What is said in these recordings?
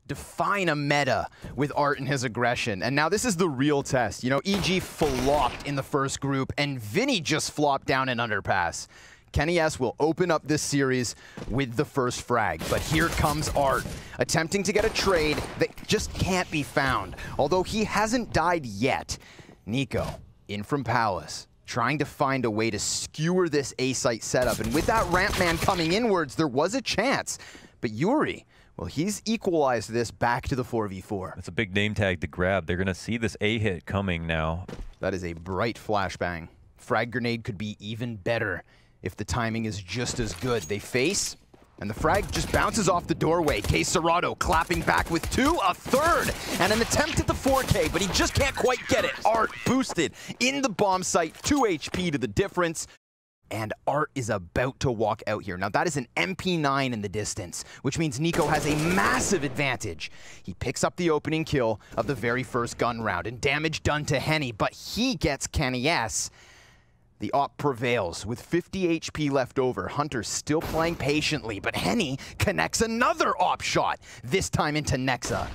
define a meta with Art and his aggression. And now this is the real test. You know, EG flopped in the first group, and Vinny just flopped down an underpass. Kenny S will open up this series with the first frag, but here comes Art, attempting to get a trade that just can't be found. Although he hasn't died yet. NIKO, in from Palace, trying to find a way to skewer this A-site setup, and with that ramp man coming inwards, there was a chance. But Yuri, well, he's equalized this back to the 4v4. That's a big name tag to grab. They're going to see this A hit coming now. That is a bright flashbang. Frag grenade could be even better if the timing is just as good. They face, and the frag just bounces off the doorway. kohokohdat clapping back with two, a third, and an attempt at the 4K, but he just can't quite get it. Art boosted in the bomb site, 2 HP to the difference. And Art is about to walk out here. Now that is an MP9 in the distance, which means NIKO has a massive advantage. He picks up the opening kill of the very first gun round, and damage done to Henny, but he gets Kenny S. The op prevails with 50 HP left over. Hunter still playing patiently, but Henny connects another op shot, this time into Nexa.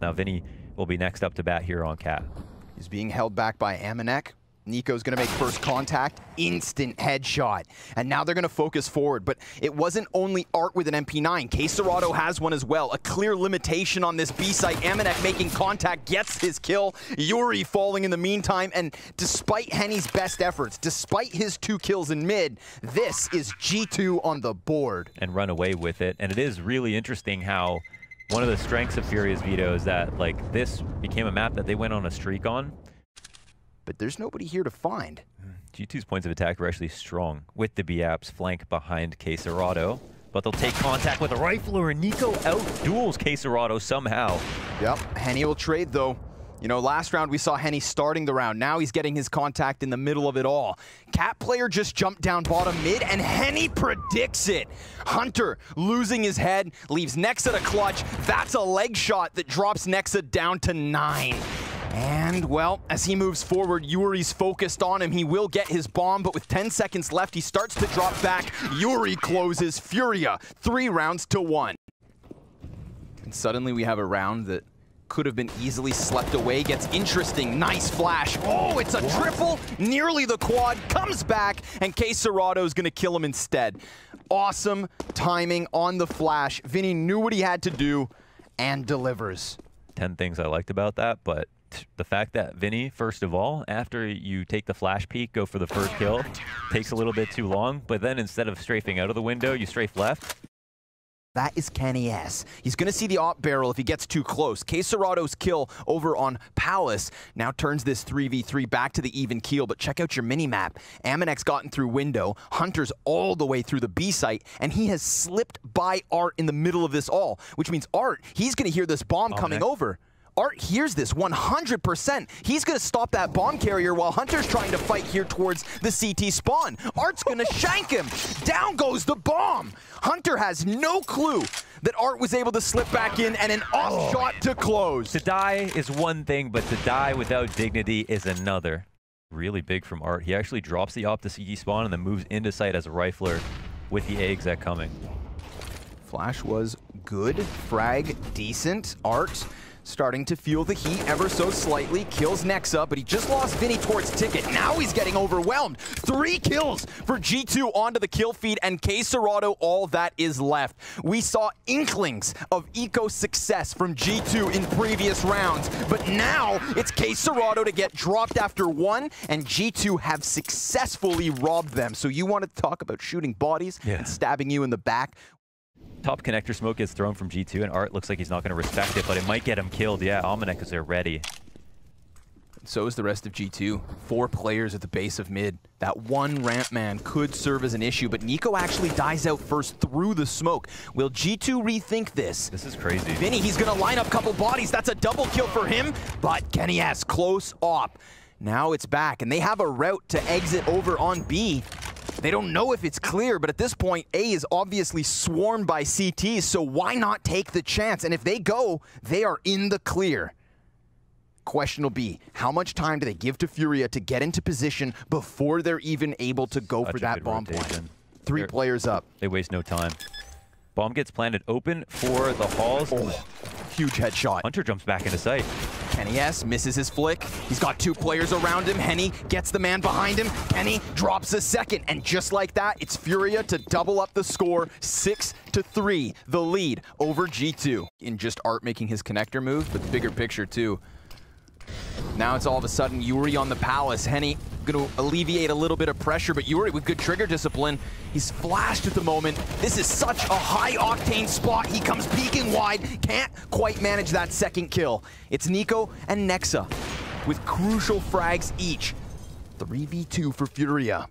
Now Vinny will be next up to bat here on Cat. He's being held back by Amanek. NIKO's gonna make first contact, instant headshot. And now they're gonna focus forward, but it wasn't only Art with an MP9. kohokohdat has one as well. A clear limitation on this B site. Amanek making contact, gets his kill. Yuri falling in the meantime, and despite Henny's best efforts, despite his 2 kills in mid, this is G2 on the board. And run away with it. And it is really interesting how one of the strengths of FURIA's video is that like this became a map that they went on a streak on. But there's nobody here to find. G2's points of attack were actually strong with the B-apps flank behind kohokohdat. But they'll take contact with a rifler, and NIKO out-duels kohokohdat somehow. Yep, Henny will trade though. You know, last round we saw Henny starting the round. Now he's getting his contact in the middle of it all. Cat player just jumped down bottom mid, and Henny predicts it. Hunter losing his head, leaves Nexa to clutch. That's a leg shot that drops Nexa down to 9. And, well, as he moves forward, Yuri's focused on him. He will get his bomb, but with 10 seconds left, he starts to drop back. Yuri closes. FURIA, 3 rounds to 1. And suddenly we have a round that could have been easily slept away. Gets interesting. Nice flash. Oh, it's a triple. Nearly the quad. Comes back, and kohokohdat is going to kill him instead. Awesome timing on the flash. Vinny knew what he had to do and delivers. 10 things I liked about that, but the fact that Vinny, first of all, after you take the flash peek, go for the first kill, takes a little bit too long, but then instead of strafing out of the window, you strafe left. That is Kenny S. He's going to see the op barrel if he gets too close. kohokohdat's kill over on Palace now turns this 3v3 back to the even keel, but check out your mini-map. Amanek's gotten through window, Hunter's all the way through the B site, and he has slipped by Art in the middle of this all, which means Art, he's going to hear this bomb coming over. Art hears this 100%. He's going to stop that bomb carrier while Hunter's trying to fight here towards the CT spawn. Art's going to shank him. Down goes the bomb. Hunter has no clue that Art was able to slip back in, and an off shot to close. To die is one thing, but to die without dignity is another. Really big from Art. He actually drops the op to CT spawn and then moves into sight as a rifler with the A exec coming. Flash was good. Frag decent. Art starting to feel the heat ever so slightly. Kills Nexa, but he just lost Vinny towards Ticket. Now he's getting overwhelmed. 3 kills for G2 onto the kill feed, and kohokohdat all that is left. We saw inklings of eco success from G2 in previous rounds, but now it's kohokohdat to get dropped after 1, and G2 have successfully robbed them. So you want to talk about shooting bodies and stabbing you in the back? Top connector smoke gets thrown from G2, and Art looks like he's not going to respect it, but it might get him killed. Yeah, Amanek is there ready. So is the rest of G2. 4 players at the base of mid. That one ramp man could serve as an issue, but NIKO actually dies out first through the smoke. Will G2 rethink this? This is crazy. Vinny, he's going to line up a couple bodies. That's a double kill for him, but Kenny S, close op. Now it's back, and they have a route to exit over on B. They don't know if it's clear, but at this point, A is obviously swarmed by CTs, so why not take the chance? And if they go, they are in the clear. Question will be, how much time do they give to FURIA to get into position before they're even able to go for that bomb point? 3 players up. They waste no time. Bomb gets planted open for the halls. Oh, huge headshot. Hunter jumps back into sight. Kenny S misses his flick. He's got 2 players around him. Henny gets the man behind him. Kenny drops a second. And just like that, it's Furia to double up the score. 6-3, the lead over G2. In just Art making his connector move, but the bigger picture too. Now it's all of a sudden Yuri on the Palace. Henny going to alleviate a little bit of pressure, but Yuri with good trigger discipline. He's flashed at the moment. This is such a high-octane spot. He comes peeking wide, can't quite manage that second kill. It's NIKO and Nexa with crucial frags each. 3v2 for Furia.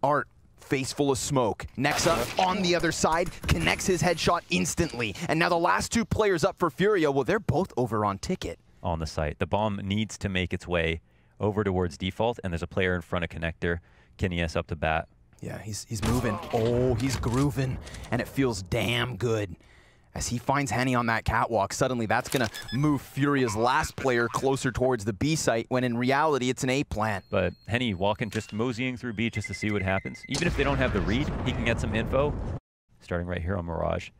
Art, face full of smoke. Nexa on the other side, connects his headshot instantly. And now the last 2 players up for Furia, well, they're both over on ticket. On the site. The bomb needs to make its way over towards default, and there's a player in front of connector. Kenny S up to bat. Yeah, he's moving. Oh, he's grooving, and it feels damn good. As he finds Henny on that catwalk, suddenly that's going to move Furia's last player closer towards the B site, when in reality it's an A plant. But Henny walking, just moseying through B just to see what happens. Even if they don't have the read, he can get some info. Starting right here on Mirage.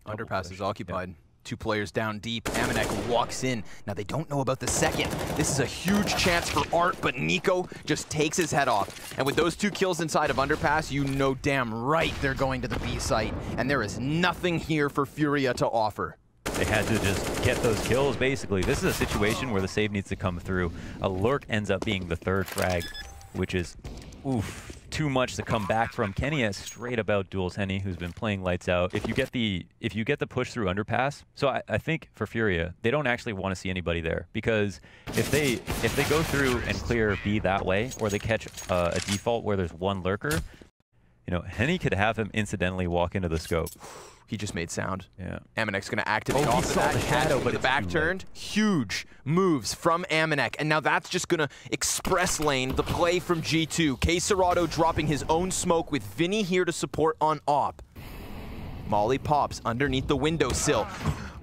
Underpass is occupied. Yeah. 2 players down deep. Amanek walks in. Now they don't know about the second. This is a huge chance for Art, but NIKO just takes his head off. And with those 2 kills inside of Underpass, you know damn right they're going to the B site. And there is nothing here for Furia to offer. They had to just get those kills, basically. This is a situation where the save needs to come through. A lurk ends up being the 3rd frag, which is, oof, too much to come back from. Kenny has straight about duels Henny, who's been playing lights out. If you get the push through Underpass, so I think for Furia, they don't actually want to see anybody there, because if they go through and clear B that way, or they catch a default where there's 1 lurker, you know, Henny could have him incidentally walk into the scope. He just made sound. Yeah. Amanek's going to activate off of that. The shadow, but the back turned. Huge moves from Amanek. And now that's just going to express lane the play from G2. queserato dropping his own smoke with Vinny here to support on op. Molly pops underneath the windowsill.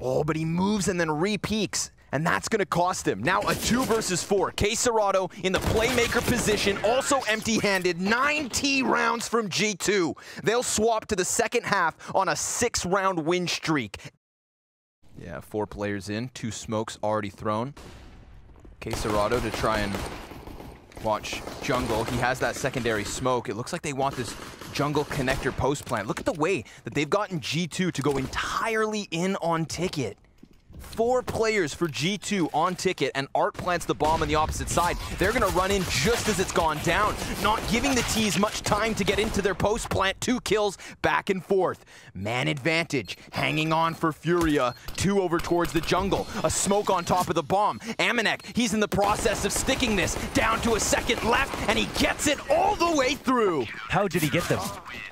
Oh, but he moves and then re-peeks. And that's going to cost him. Now a 2 versus 4. queserato in the playmaker position, also empty-handed. 9 T rounds from G2. They'll swap to the second half on a 6-round win streak. Yeah, 4 players in, 2 smokes already thrown. queserato to try and watch jungle. He has that secondary smoke. It looks like they want this jungle connector post plant. Look at the way that they've gotten G2 to go entirely in on ticket. 4 players for G2 on ticket, and Art plants the bomb on the opposite side. They're going to run in just as it's gone down, not giving the T's much time to get into their post plant. 2 kills back and forth. Man advantage, hanging on for Furia. 2 over towards the jungle. A smoke on top of the bomb. Amanek, he's in the process of sticking this down to a second left, and he gets it all the way through. How did he get the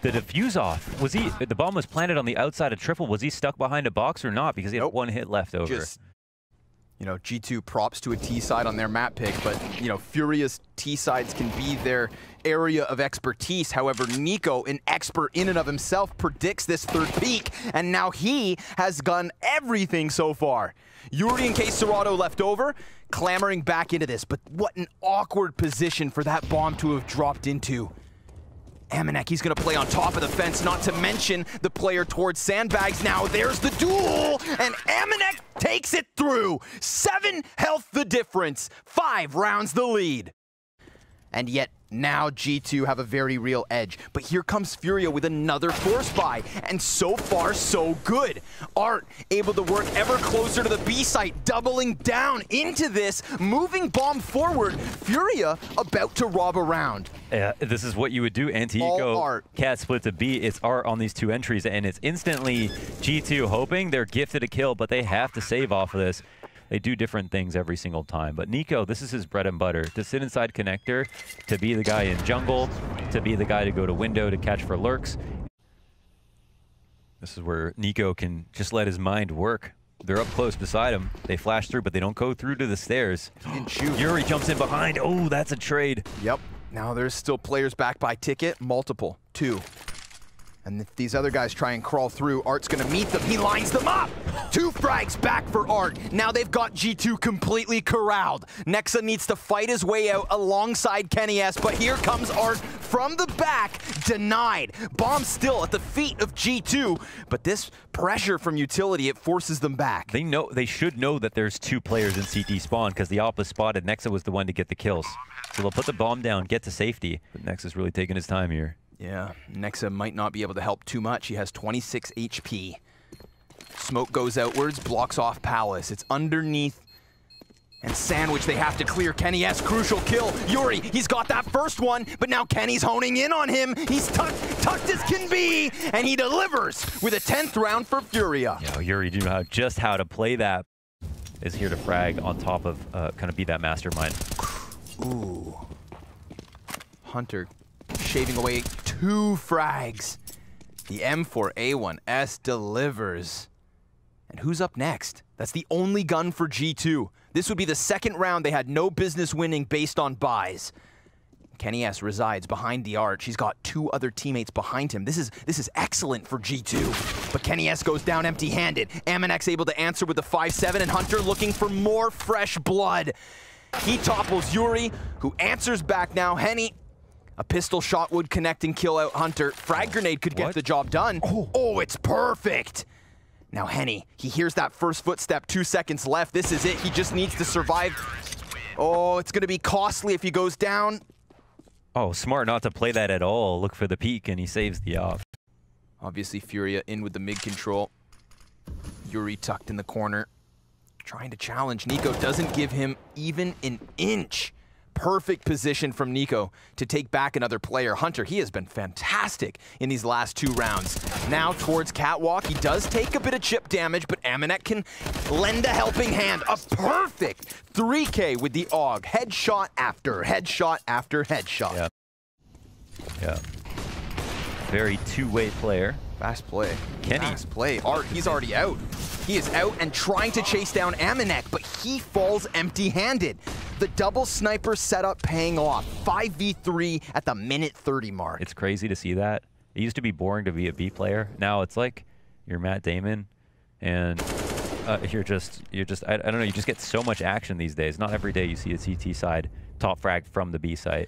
defuse off? Was he, the bomb was planted on the outside of triple. Was he stuck behind a box or not? Because he had 1 hit left over. Just, you know, G2 props to a T side on their map pick, but, you know, Furia's T sides can be their area of expertise. However, NIKO, an expert in and of himself, predicts this 3rd peak, and now he has done everything so far. Yuri and queserato left over, clamoring back into this, but what an awkward position for that bomb to have dropped into. Amanek, he's going to play on top of the fence, not to mention the player towards sandbags. Now there's the duel, and Amanek takes it through. 7 health the difference, 5 rounds the lead. And yet now G2 have a very real edge. But here comes Furia with another force buy, and so far so good. Art able to work ever closer to the B site, doubling down into this, moving bomb forward. Furia about to rob a round. Yeah, this is what you would do. Anti-eco cat split to B. It's Art on these 2 entries, and it's instantly G2 hoping they're gifted a kill, but they have to save off of this. They do different things every single time. But NIKO, this is his bread and butter. To sit inside connector, to be the guy in jungle, to be the guy to go to window to catch for lurks. This is where NIKO can just let his mind work. They're up close beside him. They flash through, but they don't go through to the stairs. Yuri jumps in behind. Oh, that's a trade. Yep. Now there's still players back by ticket. Multiple. 2. And if these other guys try and crawl through, Art's going to meet them. He lines them up. 2 frags back for Art. Now they've got G2 completely corralled. Nexa needs to fight his way out alongside Kenny S, but here comes Art from the back, denied. Bomb still at the feet of G2, but this pressure from utility, it forces them back. They should know that there's 2 players in CT spawn because the AWP was spotted. Nexa was the one to get the kills. So they'll put the bomb down, get to safety. But Nexa's really taking his time here. Yeah, Nexa might not be able to help too much. He has 26 HP. Smoke goes outwards, blocks off Palace. It's underneath and Sandwich they have to clear. Kenny-S, crucial kill. Yuri, he's got that first one, but now Kenny's honing in on him. He's tucked as can be, and he delivers with a 10th round for FURIA. Yo, Yuri, you know just how to play that. Is here to frag on top of kind of be that mastermind. Ooh. Hunter shaving away 2 frags. The M4A1S delivers. And who's up next? That's the only gun for G2. This would be the second round they had no business winning based on buys. Kenny-S resides behind the arch. He's got 2 other teammates behind him. This is excellent for G2. But Kenny-S goes down empty-handed. Aminek's able to answer with the 5-7, and Hunter looking for more fresh blood. He topples Yuri, who answers back now. Henny, a pistol shot would connect and kill out Hunter. Frag grenade could get the job done. Oh, it's perfect. Now Henny, he hears that first footstep, 2 seconds left. This is it, he just needs to survive. Oh, it's gonna be costly if he goes down. Oh, smart not to play that at all. Look for the peek and he saves the off. Obviously FURIA in with the mid control. Yuri tucked in the corner, trying to challenge. NIKO doesn't give him even an inch. Perfect position from NIKO to take back another player. Hunter, he has been fantastic in these last 2 rounds. Now towards Catwalk, he does take a bit of chip damage, but Aminek can lend a helping hand. A perfect 3K with the AUG. Headshot after headshot after headshot. Yeah. Very two-way player. Fast play. Kenny. Fast play. He's already out. He is out and trying to chase down Aminek, but he falls empty-handed. The double sniper setup paying off. 5v3 at the minute 30 mark. It's crazy to see that. It used to be boring to be a B player. Now it's like you're Matt Damon and you're just I don't know, you just get so much action these days. Not every day you see a CT side top frag from the B site.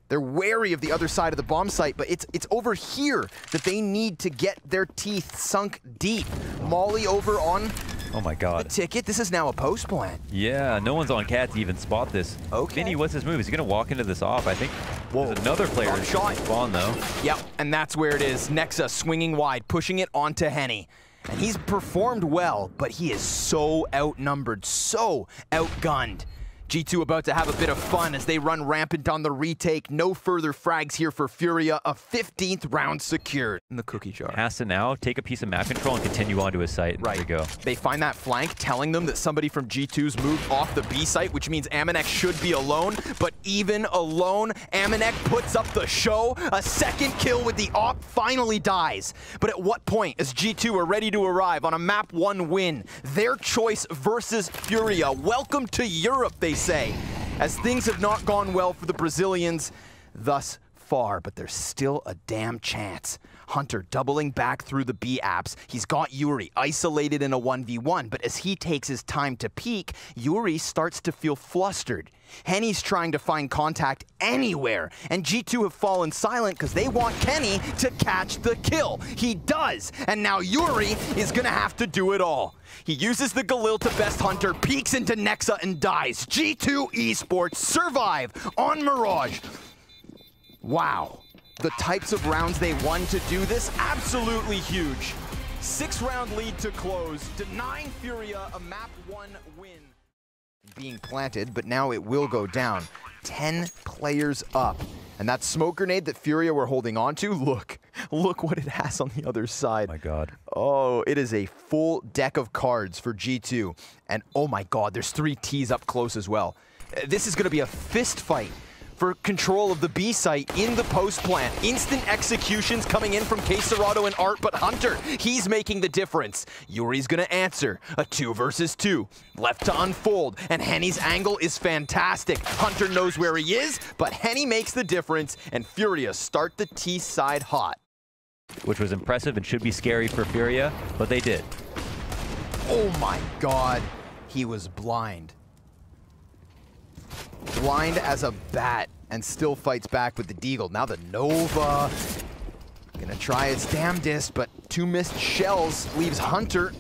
They're wary of the other side of the bomb site, but it's over here that they need to get their teeth sunk deep. Molly over on oh my god. the ticket. This is now a post plant. Yeah, no one's on cat to even spot this. Okay. Vinny, what's his move? Is he going to walk into this off? I think there's another player in shot. Spawn, though. Yep, and that's where it is. Nexa swinging wide, pushing it onto Henny. And he's performed well, but he is so outnumbered, so outgunned. G2 about to have a bit of fun as they run rampant on the retake. No further frags here for FURIA. A 15th round secured in the cookie jar. Has to now take a piece of map control and continue onto his site. Right. There we go. They find that flank telling them that somebody from G2's moved off the B site, which means Aminek should be alone. But even alone, Aminek puts up the show. A second kill with the AWP finally dies. But at what point is G2 are ready to arrive on a map 1 win? Their choice versus FURIA. Welcome to Europe, they say, as things have not gone well for the Brazilians thus far, but there's still a damn chance. Hunter doubling back through the B apps. He's got Yuri isolated in a 1v1, but as he takes his time to peek, Yuri starts to feel flustered. Henny's trying to find contact anywhere, and G2 have fallen silent because they want Kenny to catch the kill. He does, and now Yuri is gonna have to do it all. He uses the Galil to best Hunter, peeks into Nexa and dies. G2 Esports survive on Mirage. Wow. The types of rounds they won to do this, absolutely huge. 6-round lead to close, denying FURIA a map 1 win. Being planted, but now it will go down. 10 players up. And that smoke grenade that FURIA were holding on to, look what it has on the other side. Oh my god. Oh, it is a full deck of cards for G2. And oh my god, there's 3 Ts up close as well. This is gonna be a fist fight for control of the B site in the post plant. Instant executions coming in from Queserado and Art, but Hunter, he's making the difference. Yuri's gonna answer. A 2 versus 2. Left to unfold, and Henny's angle is fantastic. Hunter knows where he is, but Henny makes the difference, and FURIA start the T side hot. Which was impressive and should be scary for FURIA, but they did. Oh my god, he was blind. Blind as a bat. and still fights back with the deagle. Now the Nova, gonna try its damnedest, but 2 missed shells leaves Hunter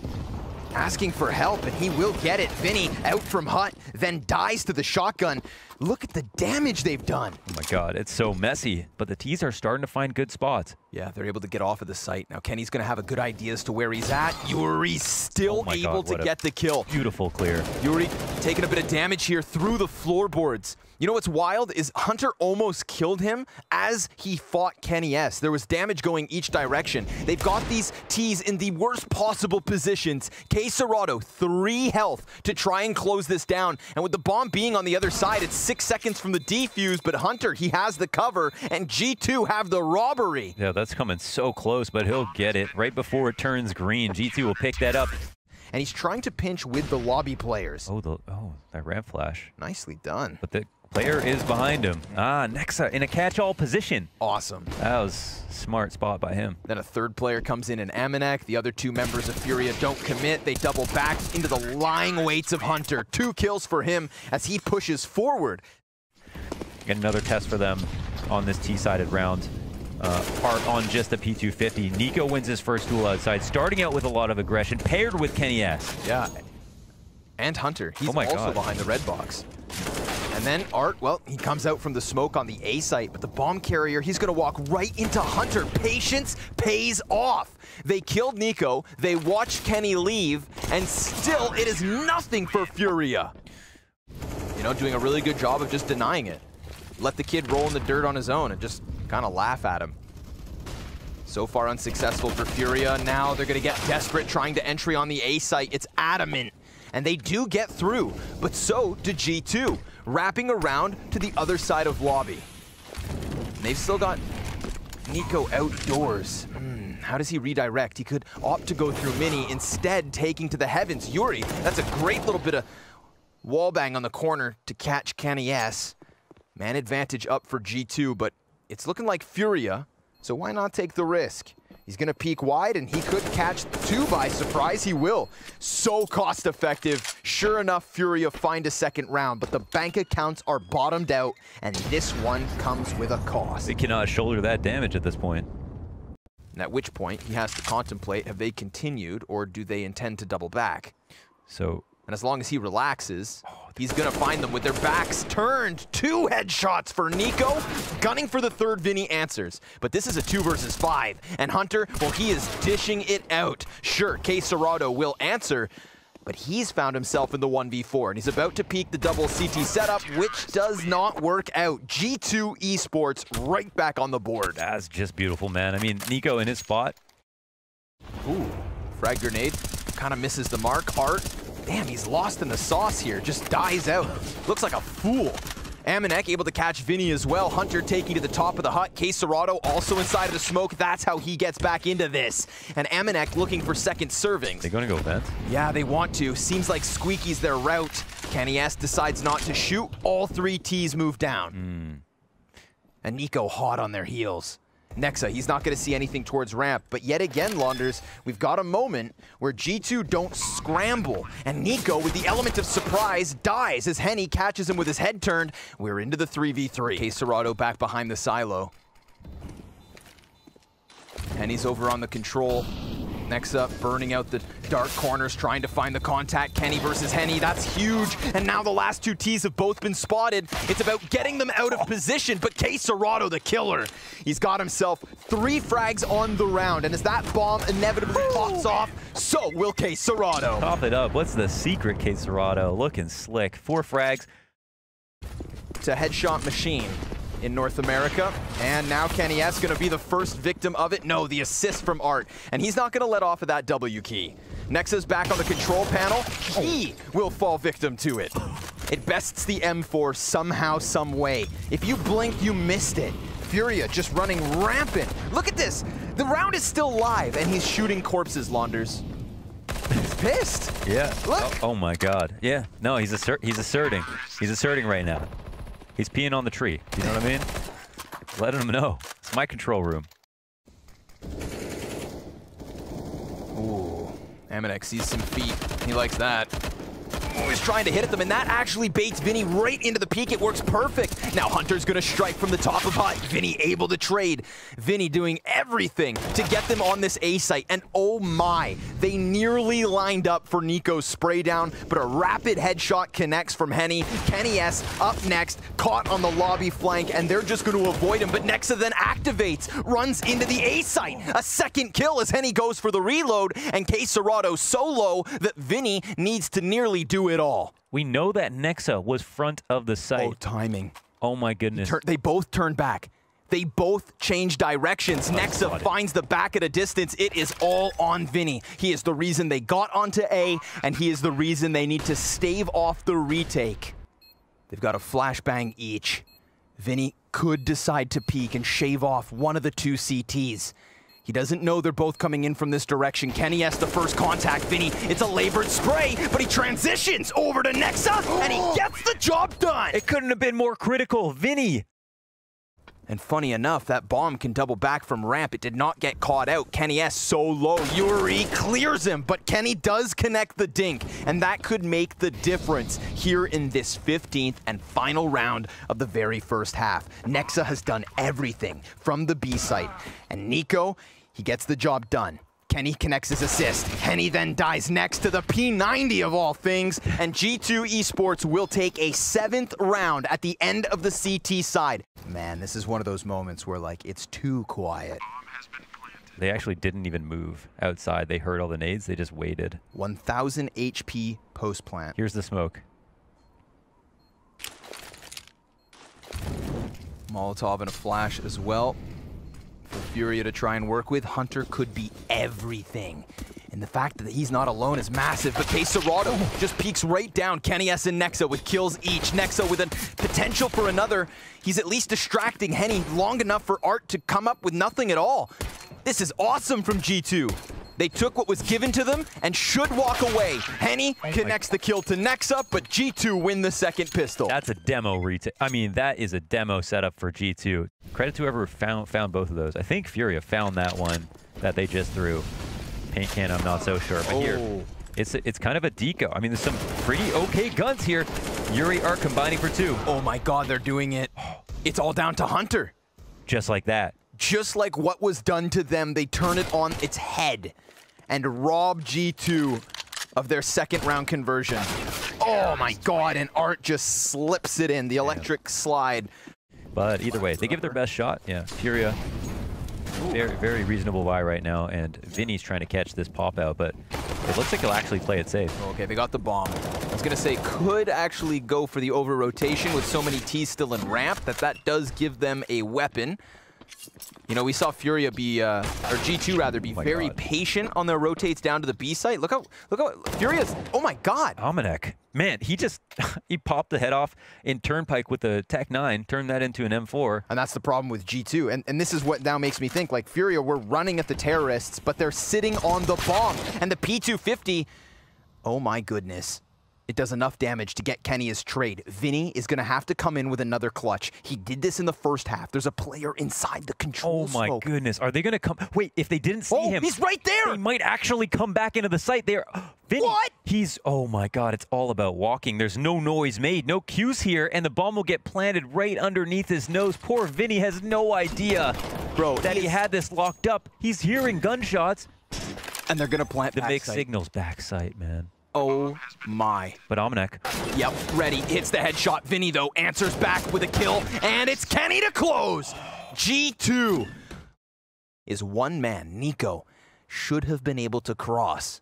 asking for help, and he will get it. Vinny out from hut, then dies to the shotgun. Look at the damage they've done. Oh my god, it's so messy, but the T's are starting to find good spots. Yeah, they're able to get off of the site. Now Kenny's gonna have a good idea as to where he's at. Yuri's still able to get the kill. Beautiful clear. Yuri taking a bit of damage here through the floorboards. You know what's wild is Hunter almost killed him as he fought Kenny S. There was damage going each direction. They've got these T's in the worst possible positions. quesorado, 3 health to try and close this down. And with the bomb being on the other side, it's 6 seconds from the defuse, but Hunter, he has the cover, and G2 have the robbery. Yeah, that's coming so close, but he'll get it right before it turns green. G2 will pick that up. And he's trying to pinch with the lobby players. Oh, that ramp flash. Nicely done. But the player is behind him. Nexa in a catch-all position. Awesome. That was a smart spot by him. Then a third player comes in Amanek. The other 2 members of FURIA don't commit. They double back into the lying weights of Hunter. 2 kills for him as he pushes forward. Get another test for them on this T-sided round. Part on just the P250. NIKO wins his first duel outside, starting out with a lot of aggression, paired with Kenny S. Yeah. And Hunter. He's also behind the red box. And then Art, well, he comes out from the smoke on the A site, but the bomb carrier, he's going to walk right into Hunter. Patience pays off. They killed NIKO, they watched Kenny leave, and still it is nothing for FURIA. You know, doing a really good job of just denying it. Let the kid roll in the dirt on his own and just kind of laugh at him. So far unsuccessful for FURIA. Now they're going to get desperate trying to entry on the A site. It's adamant. And they do get through, but so did G2, wrapping around to the other side of lobby. And they've still got NIKO outdoors. How does he redirect? He could opt to go through Mini, instead taking to the heavens. Yuri, that's a great little bit of wallbang on the corner to catch Kenny S. Man advantage up for G2, but it's looking like FURIA, so why not take the risk? He's gonna peek wide, and he could catch 2 by surprise. He will. So cost effective. Sure enough, FURIA find a second round, but the bank accounts are bottomed out, and this one comes with a cost. They cannot shoulder that damage at this point. And at which point, he has to contemplate, have they continued, or do they intend to double back? And as long as he relaxes, he's gonna find them with their backs turned. 2 headshots for NIKO. Gunning for the third, Vinny answers. But this is a 2 versus 5. And Hunter, well, he is dishing it out. Sure, quesorado will answer, but he's found himself in the 1v4, and he's about to peek the double CT setup, which does not work out. G2 Esports right back on the board. That's just beautiful, man. I mean, NIKO in his spot. Ooh, frag grenade. Kind of misses the mark. Art. Damn, he's lost in the sauce here. Just dies out. Looks like a fool. Amanek able to catch Vinny as well. Hunter taking to the top of the hut. quesorado also inside of the smoke. That's how he gets back into this. And Amanek looking for second servings. They're going to go vent? Yeah, they want to. Seems like Squeaky's their route. Kenny S decides not to shoot. All 3 T's move down. And NIKO hot on their heels. Nexa, he's not going to see anything towards ramp, but yet again, Launders, we've got a moment where G2 don't scramble, and NIKO, with the element of surprise, dies as Henny catches him with his head turned. We're into the 3v3. quesorado back behind the silo. Henny's over on the control. Next up, burning out the dark corners, trying to find the contact. Kenny versus Henny, that's huge. And now the last 2 T's have both been spotted. It's about getting them out of position, but quesorado, the killer. He's got himself 3 frags on the round, and as that bomb inevitably pops off, so will quesorado. Top it up. What's the secret, quesorado? Looking slick. 4 frags. It's a headshot machine in North America, and now Kenny S gonna be the first victim of it. No, the assist from Art, and he's not gonna let off of that W key. Nexa's back on the control panel. He will fall victim to it. It bests the M4 somehow, some way. If you blinked, you missed it. FURIA just running rampant. Look at this. The round is still live, and he's shooting corpses, Launders. He's pissed. Yeah. Look. Oh my God. Yeah. No, he's asserting. He's asserting right now. He's peeing on the tree. You know what I mean? Letting him know. It's my control room. Ooh. Amanek sees some feet. He likes that. Always trying to hit at them, and that actually baits Vinny right into the peak. It works perfect. Now Hunter's gonna strike from the top of hut. Vinny able to trade. Vinny doing everything to get them on this A site, and oh my, they nearly lined up for NIKO's spray down, but a rapid headshot connects from Henny. kennyS up next, caught on the lobby flank, and they're just going to avoid him, but Nexa then activates, runs into the A site. A second kill as Henny goes for the reload, and quesorado so low that Vinny needs to nearly do it all. We know that Nexa was front of the site. Oh, timing. Oh my goodness. They both turned back. They both change directions. Nexa finds the back at a distance. It is all on Vinny. He is the reason they got onto A, and he is the reason they need to stave off the retake. They've got a flashbang each. Vinny could decide to peek and shave off one of the two CTs. He doesn't know they're both coming in from this direction. kennyS the first contact. Vinny, it's a labored spray, but he transitions over to Nexa, and he gets the job done. It couldn't have been more critical. Vinny. And funny enough, that bomb can double back from ramp. It did not get caught out. kennyS so low. Yuri clears him, but Kenny does connect the dink, and that could make the difference here in this 15th and final round of the very first half. Nexa has done everything from the B site, and NIKO, he gets the job done. Kenny connects his assist. Henny then dies next to the P90 of all things, and G2 Esports will take a 7th round at the end of the CT side. Man, this is one of those moments where, like, it's too quiet. They actually didn't even move outside. They heard all the nades. They just waited. 1,000 HP post-plant. Here's the smoke. Molotov and a flash as well. For FURIA to try and work with. Hunter could be everything. And the fact that he's not alone is massive, but quesorado just peeks right down. kennyS and Nexa with kills each. Nexa with a potential for another. He's at least distracting Henny long enough for Art to come up with nothing at all. This is awesome from G2. They took what was given to them and should walk away. Henny connects the kill to Nexa, but G2 win the second pistol. That's a demo retake. I mean, that is a demo setup for G2. Credit to whoever found both of those. I think FURIA found that one that they just threw. Paint can, I'm not so sure. But here, it's kind of a deco. I mean, there's some pretty okay guns here. Yuri are combining for 2. Oh my god, they're doing it. It's all down to Hunter. Just like that. Just like what was done to them, they turn it on its head and rob G2 of their second round conversion. Oh my god, and Art just slips it in, the electric slide. But either way, they give their best shot. Yeah, FURIA, very, very reasonable buy right now, and Vinny's trying to catch this pop out, but it looks like he'll actually play it safe. Okay, they got the bomb. I was gonna say, could actually go for the over rotation with so many T's still in ramp, that does give them a weapon. You know, we saw FURIA be, or G2 rather, be very patient on their rotates down to the B site. Look how FURIA's, oh my god. Dominic, man, he just, he popped the head off in Turnpike with the Tech 9, turned that into an M4. And that's the problem with G2. And this is what now makes me think, like, FURIA were running at the terrorists, but they're sitting on the bomb. And the P250, oh my goodness. It does enough damage to get Kenny's trade. Vinny is going to have to come in with another clutch. He did this in the first half. There's a player inside the control smoke. Oh my goodness. Are they going to come? Wait, if they didn't see him. He's right there. They might actually come back into the site. They're, Vinny, what? He's, oh my god, it's all about walking. There's no noise made, no cues here, and the bomb will get planted right underneath his nose. Poor Vinny has no idea, bro, that he had this locked up. He's hearing gunshots. And they're going to plant the mixed signals backside, man. Oh my. But Omnic. Yep, ready. Hits the headshot. Vinny, though, answers back with a kill. And it's Kenny to close. G2 is one man. NIKO should have been able to cross.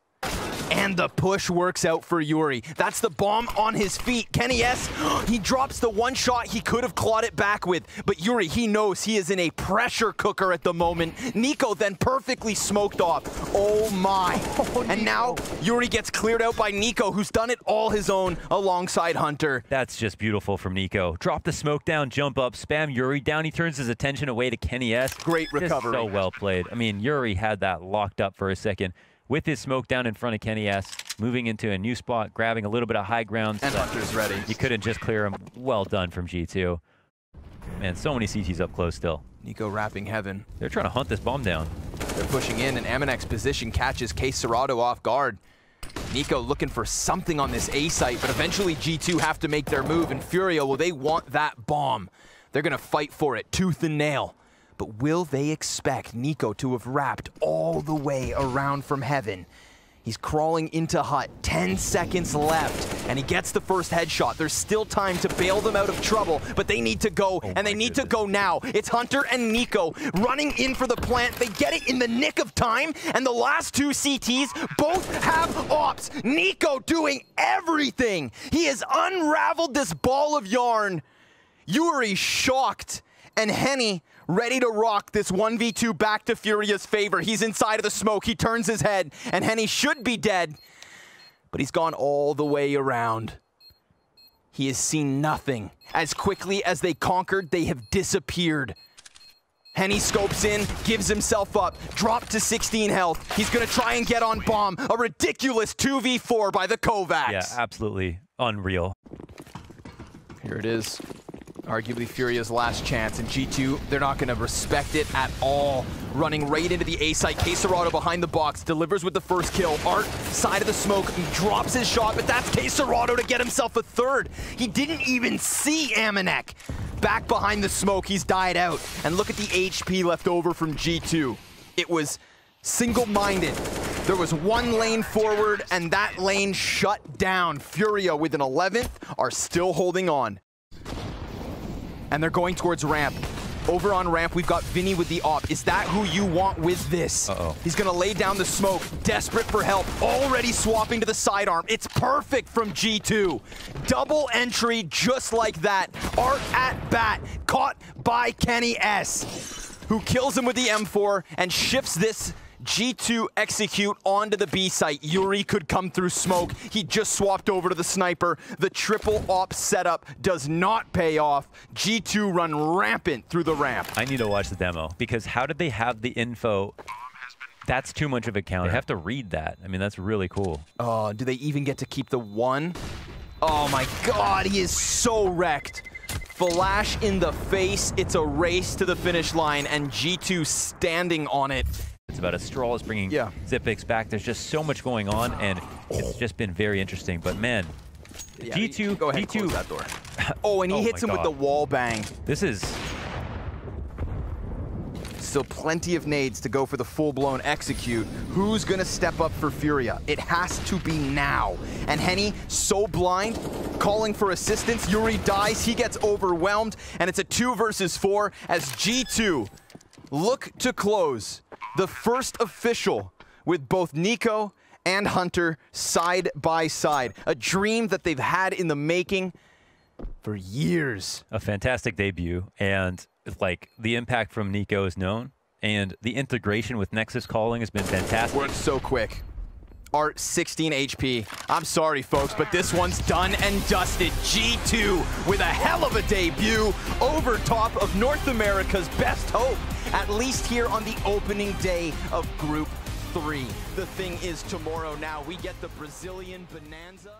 And the push works out for Yuri. That's the bomb on his feet. kennyS, he drops the one shot he could have clawed it back with. But Yuri, he knows he is in a pressure cooker at the moment. NIKO then perfectly smoked off. Oh my. And now Yuri gets cleared out by NIKO, who's done it all his own alongside Hunter. That's just beautiful from NIKO. Drop the smoke down, jump up, spam Yuri down. He turns his attention away to kennyS. Great recovery. Just so well played. I mean, Yuri had that locked up for a second. With his smoke down in front of kennyS, moving into a new spot, grabbing a little bit of high ground. And Hunter's ready. You couldn't just clear him. Well done from G2. Man, so many CTs up close still. NIKO wrapping heaven. They're trying to hunt this bomb down. They're pushing in, and Aminek's position catches quesorado off guard. NIKO looking for something on this A site, but eventually G2 have to make their move, and FURIA, well, they want that bomb. They're gonna fight for it, tooth and nail. But will they expect NIKO to have wrapped all the way around from heaven? He's crawling into hut, 10 seconds left, and he gets the first headshot. There's still time to bail them out of trouble, but they need to go, and they need to go now. It's Hunter and NIKO running in for the plant. They get it in the nick of time, and the last two CTs both have ops. NIKO doing everything. He has unraveled this ball of yarn. Yuri shocked, and Henny ready to rock this 1v2 back to FURIA's favor. He's inside of the smoke. He turns his head, and Henny should be dead, but he's gone all the way around. He has seen nothing. As quickly as they conquered, they have disappeared. Henny scopes in, gives himself up, dropped to 16 health. He's gonna try and get on bomb. A ridiculous 2v4 by the Kovacs. Yeah, absolutely unreal. Here it is. Arguably FURIA's last chance, and G2, they're not going to respect it at all. Running right into the A site, quesorado behind the box, delivers with the first kill. Art, side of the smoke, drops his shot, but that's quesorado to get himself a third. He didn't even see Amanek. Back behind the smoke, he's died out. And look at the HP left over from G2. It was single-minded. There was one lane forward, and that lane shut down. FURIA with an 11th are still holding on. And they're going towards ramp. Over on ramp, we've got Vinny with the op. Is that who you want with this? Uh-oh. He's gonna lay down the smoke, desperate for help, already swapping to the sidearm. It's perfect from G2. Double entry just like that. Art at bat, caught by Kenny S, who kills him with the M4 and shifts this G2 execute onto the B site. Yuri could come through smoke. He just swapped over to the sniper. The triple op setup does not pay off. G2 run rampant through the ramp. I need to watch the demo, because how did they have the info? That's too much of a counter. They have to read that. I mean, that's really cool. Oh, do they even get to keep the one? Oh my God, he is so wrecked. Flash in the face. It's a race to the finish line, and G2 standing on it. It's about Astralis bringing Zipix back. There's just so much going on, and it's just been very interesting. But man, yeah, G2, go ahead and close that door. Oh, and he hits him with the wall bang. This is still plenty of nades to go for the full-blown execute. Who's gonna step up for FURIA? It has to be now. And Henny, so blind, calling for assistance. Yuri dies, he gets overwhelmed, and it's a 2 versus 4 as G2 look to close the first official with both NIKO and Hunter side by side. A dream that they've had in the making for years. a fantastic debut, and like the impact from NIKO is known, and the integration with Nexus calling has been fantastic. Worked so quick. Art, 16 HP. I'm sorry, folks, but this one's done and dusted. G2 with a hell of a debut over top of North America's best hope, at least here on the opening day of Group 3. The thing is, tomorrow now, we get the Brazilian Bonanza.